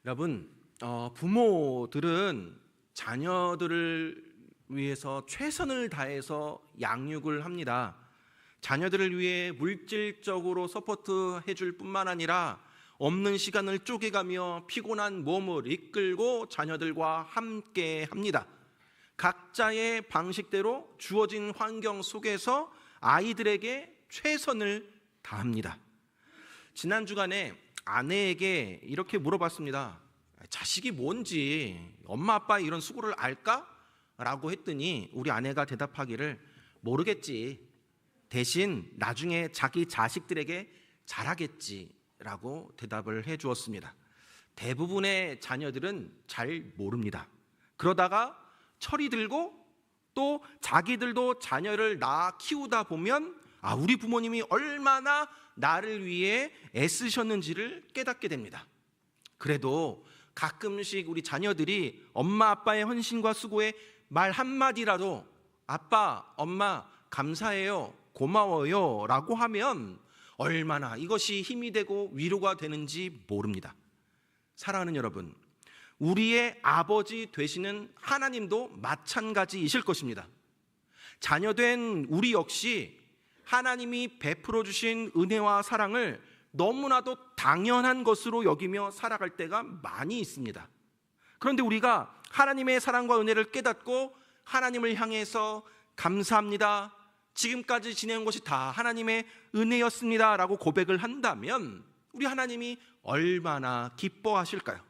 여러분, 부모들은 자녀들을 위해서 최선을 다해서 양육을 합니다. 자녀들을 위해 물질적으로 서포트해 줄 뿐만 아니라 없는 시간을 쪼개가며 피곤한 몸을 이끌고 자녀들과 함께 합니다. 각자의 방식대로 주어진 환경 속에서 아이들에게 최선을 다합니다. 지난 주간에 아내에게 이렇게 물어봤습니다. 자식이 뭔지 엄마 아빠 이런 수고를 알까? 라고 했더니 우리 아내가 대답하기를 모르겠지. 대신 나중에 자기 자식들에게 잘하겠지 라고 대답을 해 주었습니다. 대부분의 자녀들은 잘 모릅니다. 그러다가 철이 들고 또 자기들도 자녀를 낳아 키우다 보면 우리 부모님이 얼마나 나를 위해 애쓰셨는지를 깨닫게 됩니다. 그래도 가끔씩 우리 자녀들이 엄마 아빠의 헌신과 수고에 말 한마디라도 아빠, 엄마 감사해요, 고마워요 라고 하면 얼마나 이것이 힘이 되고 위로가 되는지 모릅니다. 사랑하는 여러분, 우리의 아버지 되시는 하나님도 마찬가지이실 것입니다. 자녀된 우리 역시 하나님이 베풀어 주신 은혜와 사랑을 너무나도 당연한 것으로 여기며 살아갈 때가 많이 있습니다. 그런데 우리가 하나님의 사랑과 은혜를 깨닫고 하나님을 향해서 감사합니다, 지금까지 지내온 것이 다 하나님의 은혜였습니다 라고 고백을 한다면 우리 하나님이 얼마나 기뻐하실까요?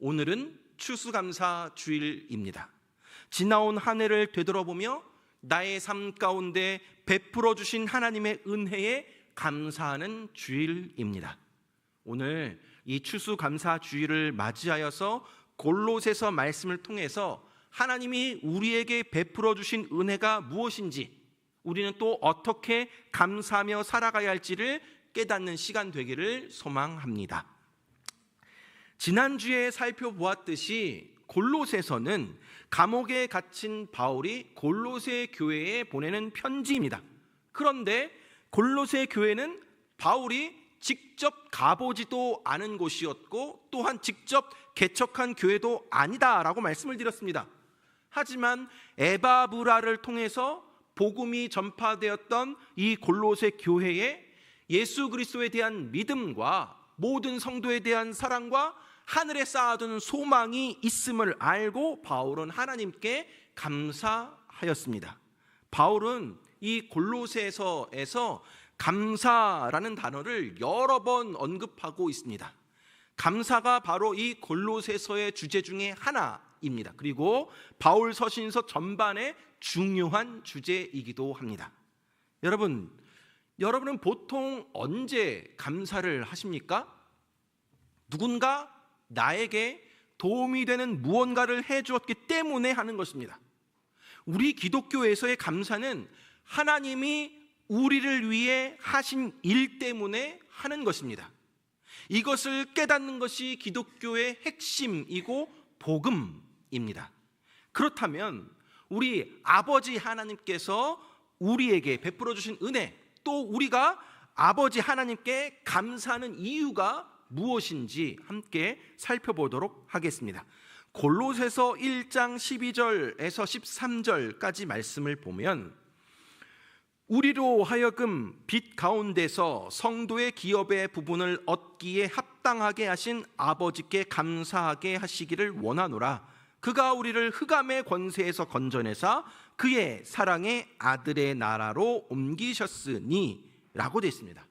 오늘은 추수감사 주일입니다. 지나온 한 해를 되돌아보며 나의 삶 가운데 베풀어 주신 하나님의 은혜에 감사하는 주일입니다. 오늘 이 추수감사 주일을 맞이하여서 골로새서 말씀을 통해서 하나님이 우리에게 베풀어 주신 은혜가 무엇인지, 우리는 또 어떻게 감사하며 살아가야 할지를 깨닫는 시간 되기를 소망합니다. 지난주에 살펴보았듯이 골로새서는 감옥에 갇힌 바울이 골로새 교회에 보내는 편지입니다. 그런데 골로새 교회는 바울이 직접 가보지도 않은 곳이었고 또한 직접 개척한 교회도 아니다라고 말씀을 드렸습니다. 하지만 에바브라를 통해서 복음이 전파되었던 이 골로새 교회에 예수 그리스도에 대한 믿음과 모든 성도에 대한 사랑과 하늘에 쌓아둔 소망이 있음을 알고 바울은 하나님께 감사하였습니다. 바울은 이 골로새서에서 감사라는 단어를 여러 번 언급하고 있습니다. 감사가 바로 이 골로새서의 주제 중에 하나입니다. 그리고 바울 서신서 전반의 중요한 주제이기도 합니다. 여러분은 보통 언제 감사를 하십니까? 누군가 나에게 도움이 되는 무언가를 해주었기 때문에 하는 것입니다. 우리 기독교에서의 감사는 하나님이 우리를 위해 하신 일 때문에 하는 것입니다. 이것을 깨닫는 것이 기독교의 핵심이고 복음입니다. 그렇다면 우리 아버지 하나님께서 우리에게 베풀어 주신 은혜, 또 우리가 아버지 하나님께 감사하는 이유가 무엇인지 함께 살펴보도록 하겠습니다. 골로새서 1장 12절에서 13절까지 말씀을 보면 우리로 하여금 빛 가운데서 성도의 기업의 부분을 얻기에 합당하게 하신 아버지께 감사하게 하시기를 원하노라. 그가 우리를 흑암의 권세에서 건져내사 그의 사랑의 아들의 나라로 옮기셨으니 라고 되어 있습니다.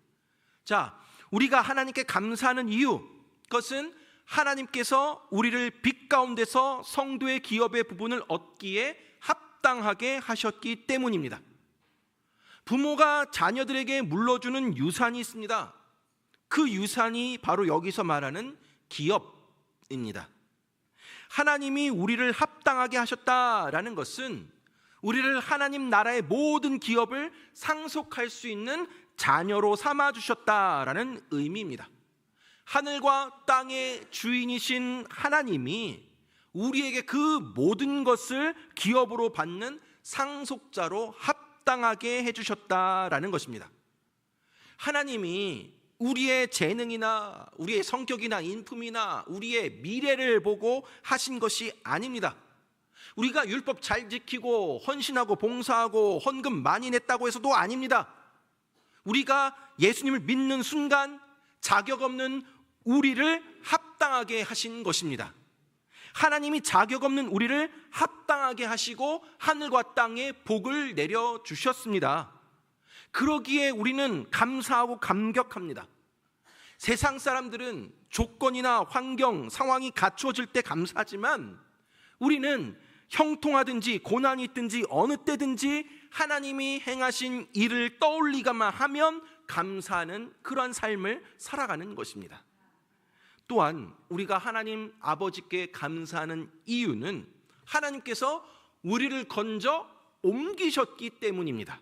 자, 우리가 하나님께 감사하는 이유, 그것은 하나님께서 우리를 빛 가운데서 성도의 기업의 부분을 얻기에 합당하게 하셨기 때문입니다. 부모가 자녀들에게 물려주는 유산이 있습니다. 그 유산이 바로 여기서 말하는 기업입니다. 하나님이 우리를 합당하게 하셨다라는 것은 우리를 하나님 나라의 모든 기업을 상속할 수 있는 자녀로 삼아주셨다라는 의미입니다. 하늘과 땅의 주인이신 하나님이 우리에게 그 모든 것을 기업으로 받는 상속자로 합당하게 해주셨다라는 것입니다. 하나님이 우리의 재능이나 우리의 성격이나 인품이나 우리의 미래를 보고 하신 것이 아닙니다. 우리가 율법 잘 지키고 헌신하고 봉사하고 헌금 많이 냈다고 해서도 아닙니다. 우리가 예수님을 믿는 순간 자격 없는 우리를 합당하게 하신 것입니다. 하나님이 자격 없는 우리를 합당하게 하시고 하늘과 땅에 복을 내려주셨습니다. 그러기에 우리는 감사하고 감격합니다. 세상 사람들은 조건이나 환경, 상황이 갖추어질 때 감사하지만 우리는 형통하든지 고난이 있든지 어느 때든지 하나님이 행하신 일을 떠올리기만 하면 감사하는 그러한 삶을 살아가는 것입니다. 또한 우리가 하나님 아버지께 감사하는 이유는 하나님께서 우리를 건져 옮기셨기 때문입니다.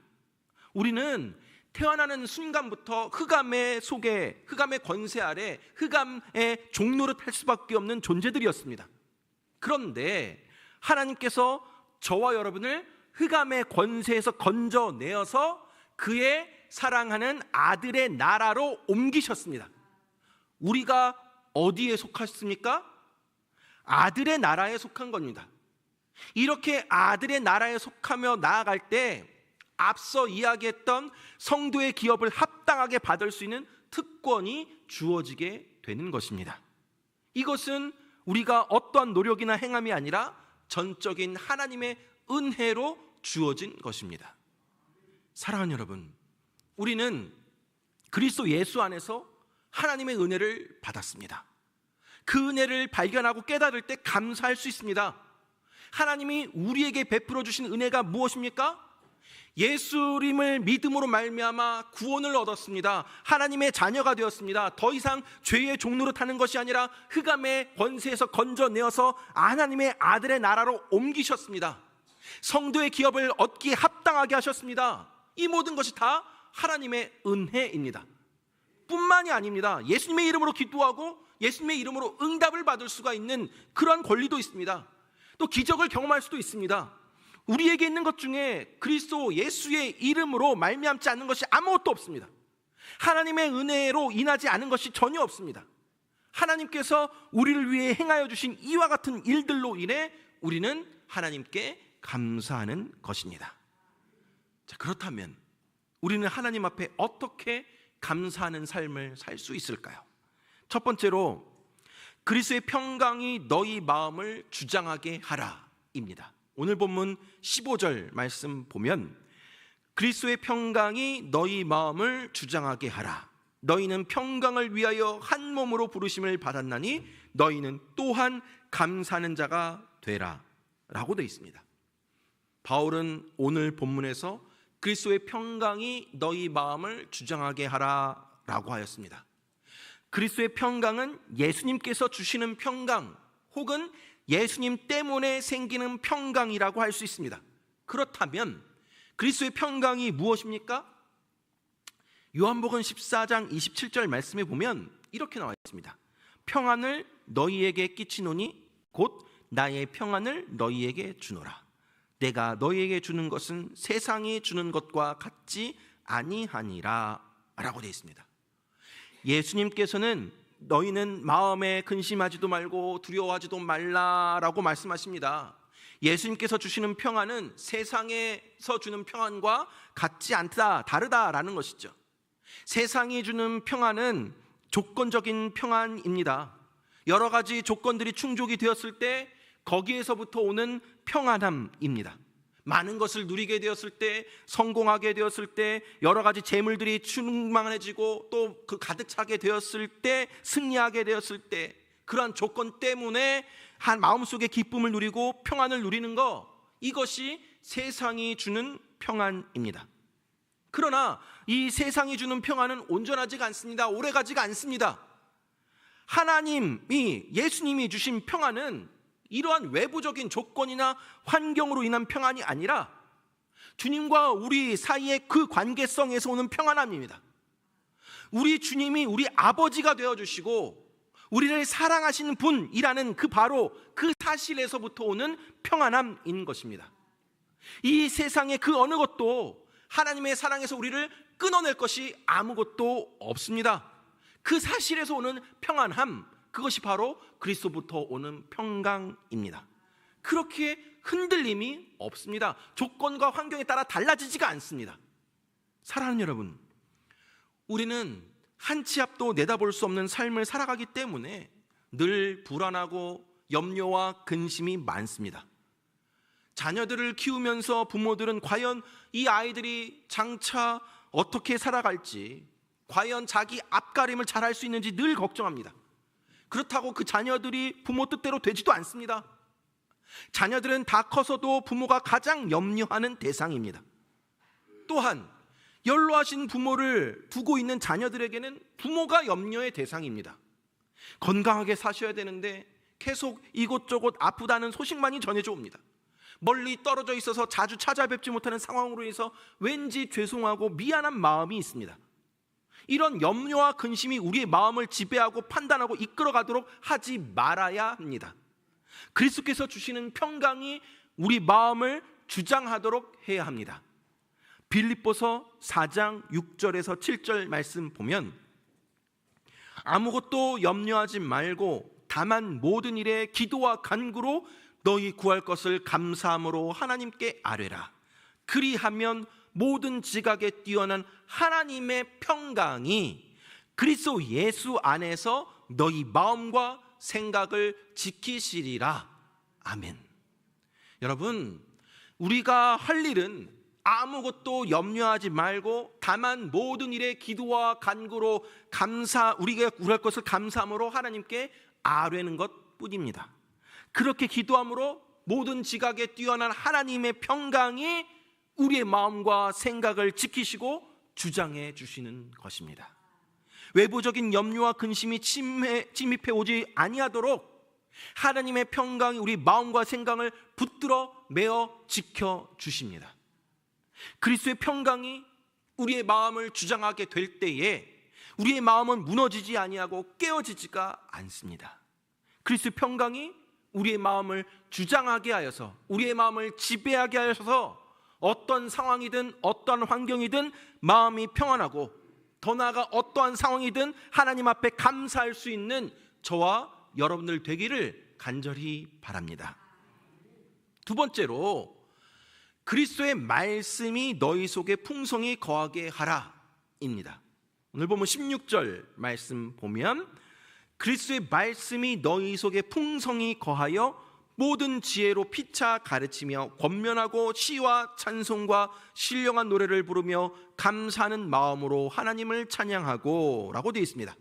우리는 태어나는 순간부터 흑암의 속에, 흑암의 권세 아래 흑암의 종노릇할 수밖에 없는 존재들이었습니다. 그런데 하나님께서 저와 여러분을 흑암의 권세에서 건져내어서 그의 사랑하는 아들의 나라로 옮기셨습니다. 우리가 어디에 속했습니까? 아들의 나라에 속한 겁니다. 이렇게 아들의 나라에 속하며 나아갈 때 앞서 이야기했던 성도의 기업을 합당하게 받을 수 있는 특권이 주어지게 되는 것입니다. 이것은 우리가 어떠한 노력이나 행함이 아니라 전적인 하나님의 은혜로 주어진 것입니다. 사랑하는 여러분, 우리는 그리스도 예수 안에서 하나님의 은혜를 받았습니다. 그 은혜를 발견하고 깨달을 때 감사할 수 있습니다. 하나님이 우리에게 베풀어 주신 은혜가 무엇입니까? 예수님을 믿음으로 말미암아 구원을 얻었습니다. 하나님의 자녀가 되었습니다. 더 이상 죄의 종노릇하는 것이 아니라 흑암의 권세에서 건져내어서 하나님의 아들의 나라로 옮기셨습니다. 성도의 기업을 얻기에 합당하게 하셨습니다. 이 모든 것이 다 하나님의 은혜입니다. 뿐만이 아닙니다. 예수님의 이름으로 기도하고 예수님의 이름으로 응답을 받을 수가 있는 그런 권리도 있습니다. 또 기적을 경험할 수도 있습니다. 우리에게 있는 것 중에 그리스도 예수의 이름으로 말미암지 않는 것이 아무것도 없습니다. 하나님의 은혜로 인하지 않은 것이 전혀 없습니다. 하나님께서 우리를 위해 행하여 주신 이와 같은 일들로 인해 우리는 하나님께 감사하는 것입니다. 자, 그렇다면 우리는 하나님 앞에 어떻게 감사하는 삶을 살 수 있을까요? 첫 번째로 그리스도의 평강이 너희 마음을 주장하게 하라입니다. 오늘 본문 15절 말씀 보면 그리스도의 평강이 너희 마음을 주장하게 하라. 너희는 평강을 위하여 한 몸으로 부르심을 받았나니 너희는 또한 감사하는 자가 되라 라고 되어 있습니다. 바울은 오늘 본문에서 그리스도의 평강이 너희 마음을 주장하게 하라 라고 하였습니다. 그리스도의 평강은 예수님께서 주시는 평강 혹은 예수님 때문에 생기는 평강이라고 할 수 있습니다. 그렇다면 그리스도의 평강이 무엇입니까? 요한복음 14장 27절 말씀에 보면 이렇게 나와 있습니다. 평안을 너희에게 끼치노니 곧 나의 평안을 너희에게 주노라. 내가 너희에게 주는 것은 세상이 주는 것과 같지 아니하니라 라고 되어 있습니다. 예수님께서는 너희는 마음에 근심하지도 말고 두려워하지도 말라라고 말씀하십니다. 예수님께서 주시는 평안은 세상에서 주는 평안과 같지 않다, 다르다라는 것이죠. 세상이 주는 평안은 조건적인 평안입니다. 여러 가지 조건들이 충족이 되었을 때 거기에서부터 오는 평안함입니다. 많은 것을 누리게 되었을 때, 성공하게 되었을 때, 여러 가지 재물들이 충만해지고 또 그 가득 차게 되었을 때, 승리하게 되었을 때, 그러한 조건 때문에 한 마음속에 기쁨을 누리고 평안을 누리는 것, 이것이 세상이 주는 평안입니다. 그러나 이 세상이 주는 평안은 온전하지가 않습니다. 오래가지가 않습니다. 하나님이, 예수님이 주신 평안은 이러한 외부적인 조건이나 환경으로 인한 평안이 아니라 주님과 우리 사이의 그 관계성에서 오는 평안함입니다. 우리 주님이 우리 아버지가 되어주시고 우리를 사랑하시는 분이라는 그 바로 그 사실에서부터 오는 평안함인 것입니다. 이 세상의 그 어느 것도 하나님의 사랑에서 우리를 끊어낼 것이 아무것도 없습니다. 그 사실에서 오는 평안함, 그것이 바로 그리스도부터 오는 평강입니다. 그렇게 흔들림이 없습니다. 조건과 환경에 따라 달라지지가 않습니다. 사랑하는 여러분, 우리는 한 치 앞도 내다볼 수 없는 삶을 살아가기 때문에 늘 불안하고 염려와 근심이 많습니다. 자녀들을 키우면서 부모들은 과연 이 아이들이 장차 어떻게 살아갈지, 과연 자기 앞가림을 잘할 수 있는지 늘 걱정합니다. 그렇다고 그 자녀들이 부모 뜻대로 되지도 않습니다. 자녀들은 다 커서도 부모가 가장 염려하는 대상입니다. 또한 연로하신 부모를 두고 있는 자녀들에게는 부모가 염려의 대상입니다. 건강하게 사셔야 되는데 계속 이곳저곳 아프다는 소식만이 전해져 옵니다. 멀리 떨어져 있어서 자주 찾아뵙지 못하는 상황으로 인해서 왠지 죄송하고 미안한 마음이 있습니다. 이런 염려와 근심이 우리의 마음을 지배하고 판단하고 이끌어가도록 하지 말아야 합니다. 그리스도께서 주시는 평강이 우리 마음을 주장하도록 해야 합니다. 빌립보서 4장 6절에서 7절 말씀 보면, 아무것도 염려하지 말고 다만 모든 일에 기도와 간구로 너희 구할 것을 감사함으로 하나님께 아뢰라. 그리하면 모든 지각에 뛰어난 하나님의 평강이 그리스도 예수 안에서 너희 마음과 생각을 지키시리라. 아멘. 여러분, 우리가 할 일은 아무것도 염려하지 말고 다만 모든 일에 기도와 간구로 우리가 구할 것을 감사함으로 하나님께 아뢰는 것뿐입니다. 그렇게 기도함으로 모든 지각에 뛰어난 하나님의 평강이 우리의 마음과 생각을 지키시고 주장해 주시는 것입니다. 외부적인 염려와 근심이 침입해 오지 아니하도록 하나님의 평강이 우리 마음과 생각을 붙들어 매어 지켜 주십니다. 그리스도의 평강이 우리의 마음을 주장하게 될 때에 우리의 마음은 무너지지 아니하고 깨어지지가 않습니다. 그리스도의 평강이 우리의 마음을 주장하게 하여서, 우리의 마음을 지배하게 하여서 어떤 상황이든 어떠한 환경이든 마음이 평안하고, 더 나아가 어떠한 상황이든 하나님 앞에 감사할 수 있는 저와 여러분들 되기를 간절히 바랍니다. 두 번째로, 그리스도의 말씀이 너희 속에 풍성히 거하게 하라 입니다. 오늘 보면 16절 말씀 보면, 그리스도의 말씀이 너희 속에 풍성히 거하여 모든 지혜로 피차 가르치며 권면하고 시와 찬송과 신령한 노래를 부르며 감사하는 마음으로 하나님을 찬양하고 라고 되어 있습니다.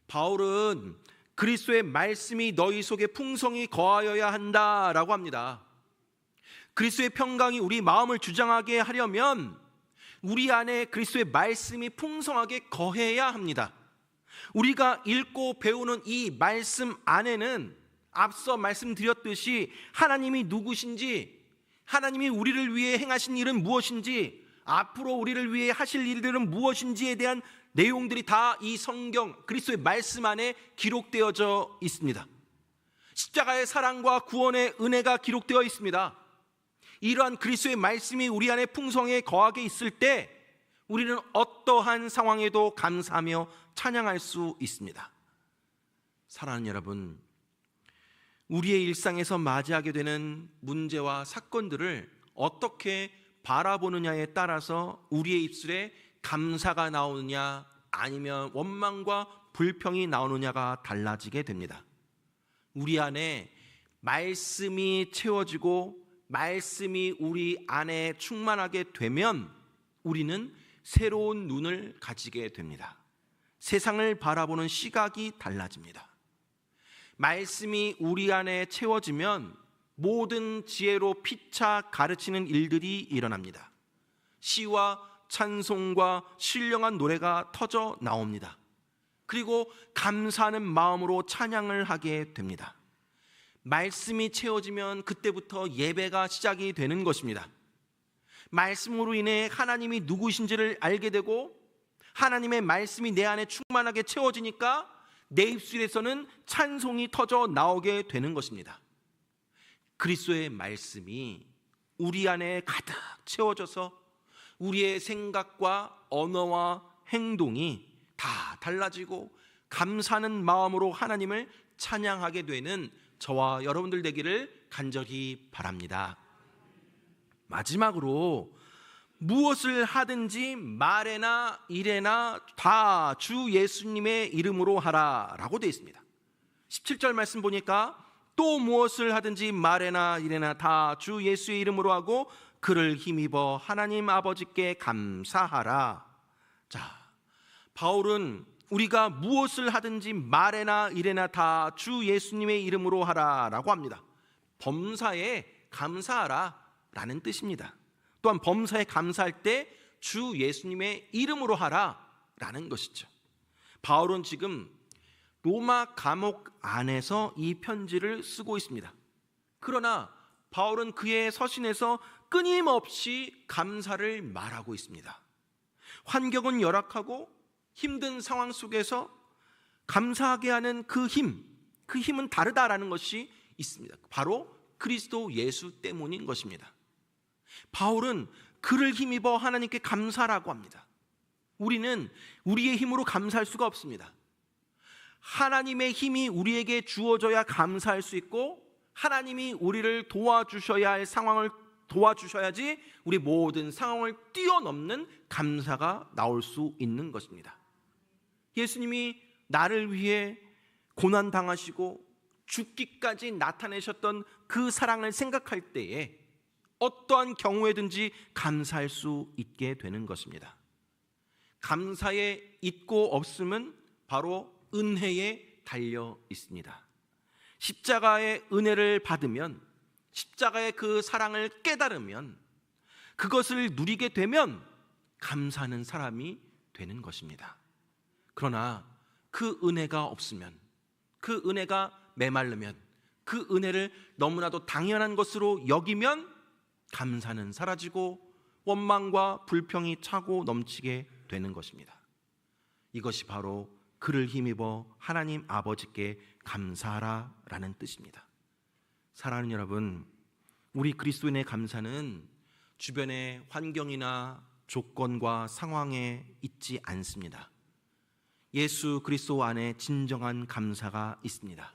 바울은 그리스도의 말씀이 너희 속에 풍성히 거하여야 한다라고 합니다. 그리스도의 평강이 우리 마음을 주장하게 하려면 우리 안에 그리스도의 말씀이 풍성하게 거해야 합니다. 우리가 읽고 배우는 이 말씀 안에는 앞서 말씀드렸듯이 하나님이 누구신지, 하나님이 우리를 위해 행하신 일은 무엇인지, 앞으로 우리를 위해 하실 일들은 무엇인지에 대한 내용들이 다 이 성경 그리스도의 말씀 안에 기록되어져 있습니다. 십자가의 사랑과 구원의 은혜가 기록되어 있습니다. 이러한 그리스도의 말씀이 우리 안에 풍성하게 거하게 있을 때 우리는 어떠한 상황에도 감사하며 찬양할 수 있습니다. 사랑하는 여러분, 우리의 일상에서 맞이하게 되는 문제와 사건들을 어떻게 바라보느냐에 따라서 우리의 입술에 감사가 나오느냐 아니면 원망과 불평이 나오느냐가 달라지게 됩니다. 우리 안에 말씀이 채워지고 말씀이 우리 안에 충만하게 되면 우리는 새로운 눈을 가지게 됩니다. 세상을 바라보는 시각이 달라집니다. 말씀이 우리 안에 채워지면 모든 지혜로 피차 가르치는 일들이 일어납니다. 시와 찬송과 신령한 노래가 터져 나옵니다. 그리고 감사하는 마음으로 찬양을 하게 됩니다. 말씀이 채워지면 그때부터 예배가 시작이 되는 것입니다. 말씀으로 인해 하나님이 누구신지를 알게 되고 하나님의 말씀이 내 안에 충만하게 채워지니까 내 입술에서는 찬송이 터져 나오게 되는 것입니다. 그리스도의 말씀이 우리 안에 가득 채워져서 우리의 생각과 언어와 행동이 다 달라지고 감사하는 마음으로 하나님을 찬양하게 되는 저와 여러분들 되기를 간절히 바랍니다. 마지막으로 무엇을 하든지 말에나 일에나 다 주 예수님의 이름으로 하라 라고 되어 있습니다. 17절 말씀 보니까 또 무엇을 하든지 말에나 일에나 다 주 예수의 이름으로 하고 그를 힘입어 하나님 아버지께 감사하라. 자, 바울은 우리가 무엇을 하든지 말에나 일에나 다 주 예수님의 이름으로 하라 라고 합니다. 범사에 감사하라 라는 뜻입니다. 또한 범사에 감사할 때 주 예수님의 이름으로 하라 라는 것이죠. 바울은 지금 로마 감옥 안에서 이 편지를 쓰고 있습니다. 그러나 바울은 그의 서신에서 끊임없이 감사를 말하고 있습니다. 환경은 열악하고 힘든 상황 속에서 감사하게 하는 그 힘은 다르다라는 것이 있습니다. 바로 그리스도 예수 때문인 것입니다. 바울은 그를 힘입어 하나님께 감사라고 합니다. 우리는 우리의 힘으로 감사할 수가 없습니다. 하나님의 힘이 우리에게 주어져야 감사할 수 있고 하나님이 우리를 도와주셔야 할 상황을 도와주셔야지 우리 모든 상황을 뛰어넘는 감사가 나올 수 있는 것입니다. 예수님이 나를 위해 고난당하시고 죽기까지 나타내셨던 그 사랑을 생각할 때에 어떠한 경우에든지 감사할 수 있게 되는 것입니다. 감사의 있고 없음은 바로 은혜에 달려 있습니다. 십자가의 은혜를 받으면, 십자가의 그 사랑을 깨달으면, 그것을 누리게 되면 감사하는 사람이 되는 것입니다. 그러나 그 은혜가 없으면, 그 은혜가 메마르면, 그 은혜를 너무나도 당연한 것으로 여기면 감사는 사라지고 원망과 불평이 차고 넘치게 되는 것입니다. 이것이 바로 그를 힘입어 하나님 아버지께 감사하라 라는 뜻입니다. 사랑하는 여러분, 우리 그리스도인의 감사는 주변의 환경이나 조건과 상황에 있지 않습니다. 예수 그리스도 안에 진정한 감사가 있습니다.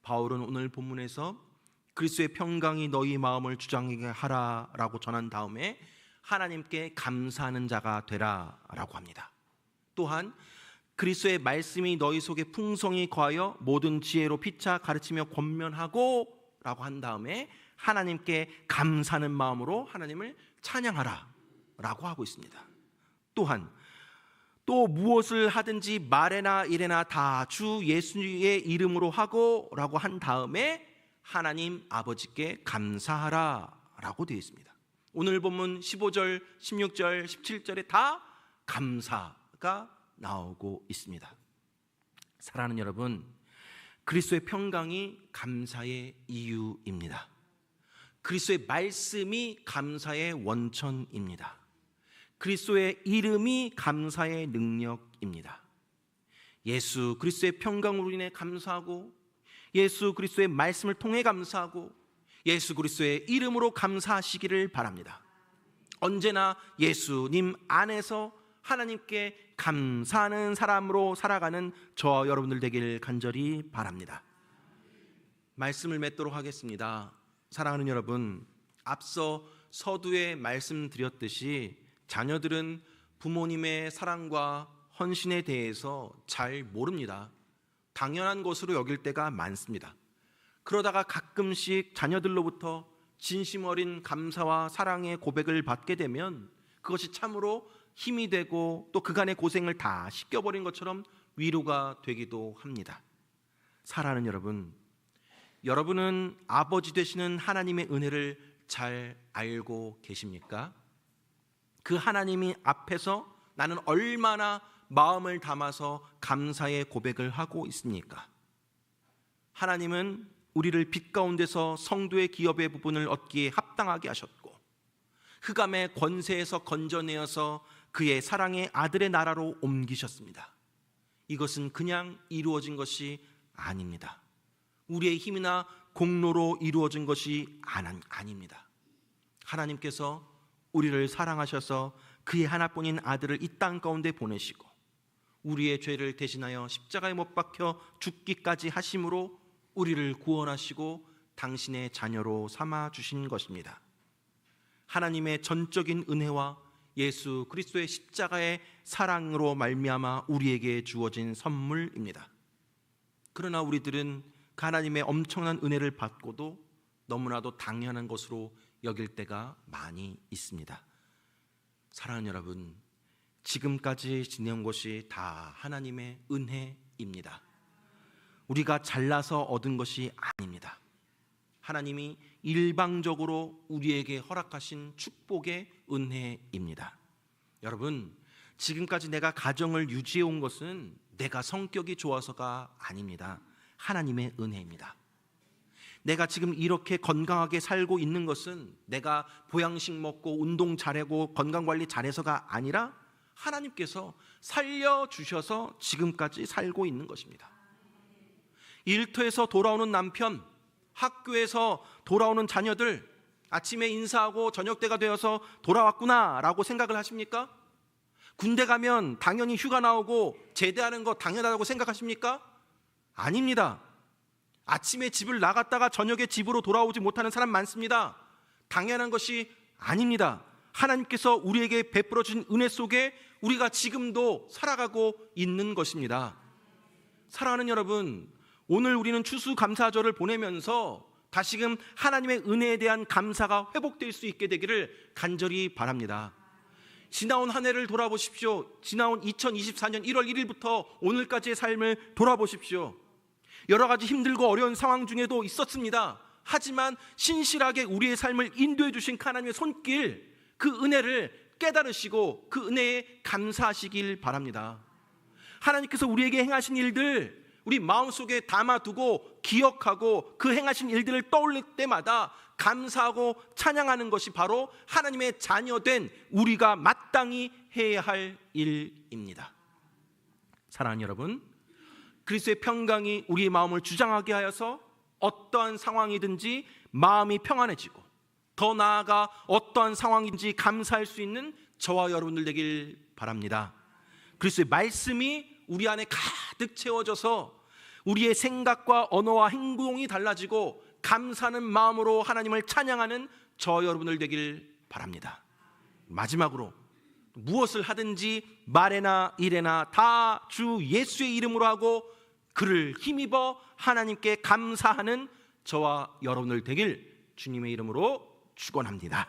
바울은 오늘 본문에서 그리스도의 평강이 너희 마음을 주장하게 하라 라고 전한 다음에 하나님께 감사하는 자가 되라 라고 합니다. 또한 그리스도의 말씀이 너희 속에 풍성히 거하여 모든 지혜로 피차 가르치며 권면하고 라고 한 다음에 하나님께 감사하는 마음으로 하나님을 찬양하라 라고 하고 있습니다. 또한 또 무엇을 하든지 말에나 일에나 다 주 예수의 이름으로 하고 라고 한 다음에 하나님 아버지께 감사하라 라고 되어 있습니다. 오늘 본문 15절, 16절, 17절에 다 감사가 나오고 있습니다. 사랑하는 여러분, 그리스도의 평강이 감사의 이유입니다. 그리스도의 말씀이 감사의 원천입니다. 그리스도의 이름이 감사의 능력입니다. 예수 그리스도의 평강으로 인해 감사하고, 예수 그리스도의 말씀을 통해 감사하고, 예수 그리스도의 이름으로 감사하시기를 바랍니다. 언제나 예수님 안에서 하나님께 감사하는 사람으로 살아가는 저와 여러분들 되기를 간절히 바랍니다. 말씀을 맺도록 하겠습니다. 사랑하는 여러분, 앞서 서두에 말씀드렸듯이 자녀들은 부모님의 사랑과 헌신에 대해서 잘 모릅니다. 당연한 것으로 여길 때가 많습니다. 그러다가 가끔씩 자녀들로부터 진심 어린 감사와 사랑의 고백을 받게 되면 그것이 참으로 힘이 되고 또 그간의 고생을 다 씻겨버린 것처럼 위로가 되기도 합니다. 사랑하는 여러분, 여러분은 아버지 되시는 하나님의 은혜를 잘 알고 계십니까? 그 하나님이 앞에서 나는 얼마나 마음을 담아서 감사의 고백을 하고 있습니까? 하나님은 우리를 빛 가운데서 성도의 기업의 부분을 얻기에 합당하게 하셨고, 흑암의 권세에서 건져내어서 그의 사랑의 아들의 나라로 옮기셨습니다. 이것은 그냥 이루어진 것이 아닙니다. 우리의 힘이나 공로로 이루어진 것이 아닙니다. 하나님께서 우리를 사랑하셔서 그의 하나뿐인 아들을 이 땅 가운데 보내시고 우리의 죄를 대신하여 십자가에 못 박혀 죽기까지 하심으로 우리를 구원하시고 당신의 자녀로 삼아 주신 것입니다. 하나님의 전적인 은혜와 예수 그리스도의 십자가의 사랑으로 말미암아 우리에게 주어진 선물입니다. 그러나 우리들은 그 하나님의 엄청난 은혜를 받고도 너무나도 당연한 것으로 여길 때가 많이 있습니다. 사랑하는 여러분, 지금까지 지내온 것이 다 하나님의 은혜입니다. 우리가 잘나서 얻은 것이 아닙니다. 하나님이 일방적으로 우리에게 허락하신 축복의 은혜입니다. 여러분, 지금까지 내가 가정을 유지해 온 것은 내가 성격이 좋아서가 아닙니다. 하나님의 은혜입니다. 내가 지금 이렇게 건강하게 살고 있는 것은 내가 보양식 먹고 운동 잘하고 건강관리 잘해서가 아니라 하나님께서 살려주셔서 지금까지 살고 있는 것입니다. 일터에서 돌아오는 남편, 학교에서 돌아오는 자녀들, 아침에 인사하고 저녁 때가 되어서 돌아왔구나 라고 생각을 하십니까? 군대 가면 당연히 휴가 나오고 제대하는 거 당연하다고 생각하십니까? 아닙니다. 아침에 집을 나갔다가 저녁에 집으로 돌아오지 못하는 사람 많습니다. 당연한 것이 아닙니다. 하나님께서 우리에게 베풀어 주신 은혜 속에 우리가 지금도 살아가고 있는 것입니다. 사랑하는 여러분, 오늘 우리는 추수감사절을 보내면서 다시금 하나님의 은혜에 대한 감사가 회복될 수 있게 되기를 간절히 바랍니다. 지나온 한 해를 돌아보십시오. 지나온 2024년 1월 1일부터 오늘까지의 삶을 돌아보십시오. 여러 가지 힘들고 어려운 상황 중에도 있었습니다. 하지만 신실하게 우리의 삶을 인도해 주신 하나님의 손길, 그 은혜를 깨달으시고 그 은혜에 감사하시길 바랍니다. 하나님께서 우리에게 행하신 일들 우리 마음속에 담아두고 기억하고 그 행하신 일들을 떠올릴 때마다 감사하고 찬양하는 것이 바로 하나님의 자녀된 우리가 마땅히 해야 할 일입니다. 사랑하는 여러분, 그리스도의 평강이 우리의 마음을 주장하게 하여서 어떠한 상황이든지 마음이 평안해지고 더 나아가 어떠한 상황인지 감사할 수 있는 저와 여러분들 되길 바랍니다. 그리스도의 말씀이 우리 안에 가득 채워져서 우리의 생각과 언어와 행동이 달라지고 감사하는 마음으로 하나님을 찬양하는 저 여러분들 되길 바랍니다. 마지막으로 무엇을 하든지 말에나 일에나 다 주 예수의 이름으로 하고 그를 힘입어 하나님께 감사하는 저와 여러분들 되길 주님의 이름으로 축원합니다.